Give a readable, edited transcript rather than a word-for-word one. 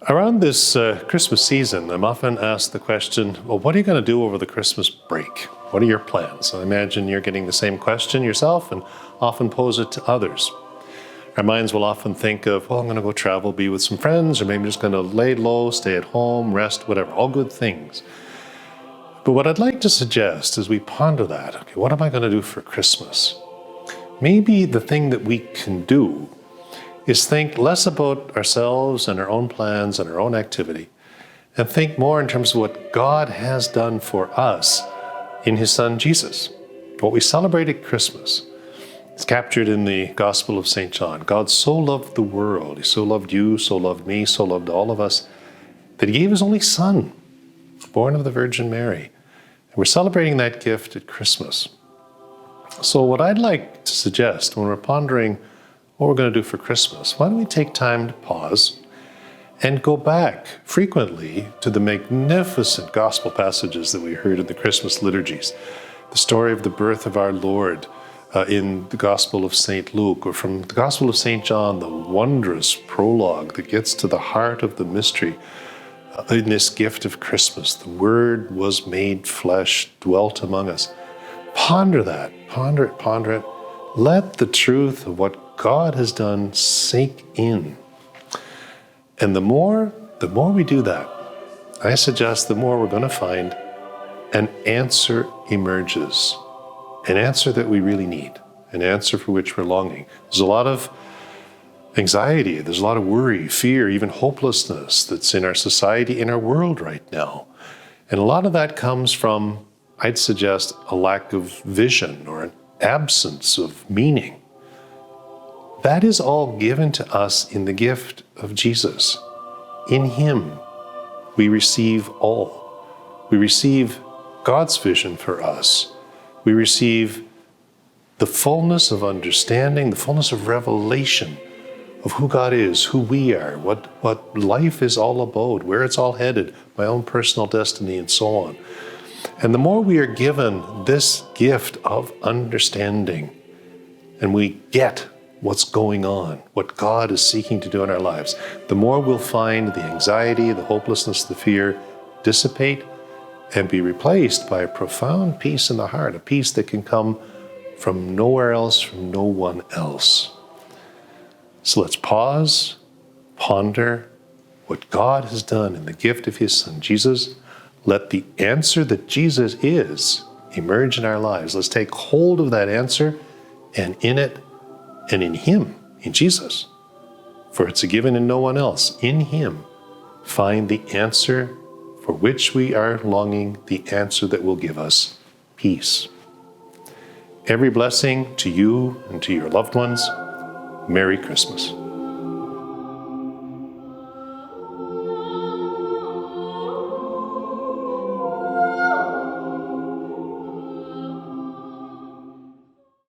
Around this Christmas season, I'm often asked the question, well, what are you going to do over the Christmas break? What are your plans? I imagine you're getting the same question yourself and often pose it to others. Our minds will often think of, well, I'm going to go travel, be with some friends, or maybe just going to lay low, stay at home, rest, whatever, all good things. But what I'd like to suggest as we ponder that, okay, what am I going to do for Christmas? Maybe the thing that we can do is think less about ourselves and our own plans and our own activity, and think more in terms of what God has done for us in His Son Jesus. What we celebrate at Christmas is captured in the Gospel of St. John. God so loved the world, He so loved you, so loved me, so loved all of us, that He gave His only Son, born of the Virgin Mary. And we're celebrating that gift at Christmas. So what I'd like to suggest when we're pondering what we're going to do for Christmas, why don't we take time to pause and go back frequently to the magnificent gospel passages that we heard in the Christmas liturgies. The story of the birth of our Lord in the Gospel of St. Luke, or from the Gospel of St. John, the wondrous prologue that gets to the heart of the mystery in this gift of Christmas. The Word was made flesh, dwelt among us. Ponder that, ponder it. Let the truth of what God has done sink in. And the more we do that, I suggest the more we're going to find an answer emerges. An answer that we really need. An answer for which we're longing. There's a lot of anxiety, there's a lot of worry, fear, even hopelessness that's in our society, in our world right now. And a lot of that comes from, I'd suggest, a lack of vision or an absence of meaning. That is all given to us in the gift of Jesus. In Him, we receive all. We receive God's vision for us. We receive the fullness of understanding, the fullness of revelation of who God is, who we are, what life is all about, where it's all headed, my own personal destiny, and so on. And the more we are given this gift of understanding, and we get what's going on, what God is seeking to do in our lives, the more we'll find the anxiety, the hopelessness, the fear dissipate and be replaced by a profound peace in the heart, a peace that can come from nowhere else, from no one else. So let's pause, ponder what God has done in the gift of His Son, Jesus. Let the answer that Jesus is emerge in our lives. Let's take hold of that answer, and in it, and in Him, in Jesus, for it's a given in no one else. In Him, find the answer for which we are longing, the answer that will give us peace. Every blessing to you and to your loved ones. Merry Christmas.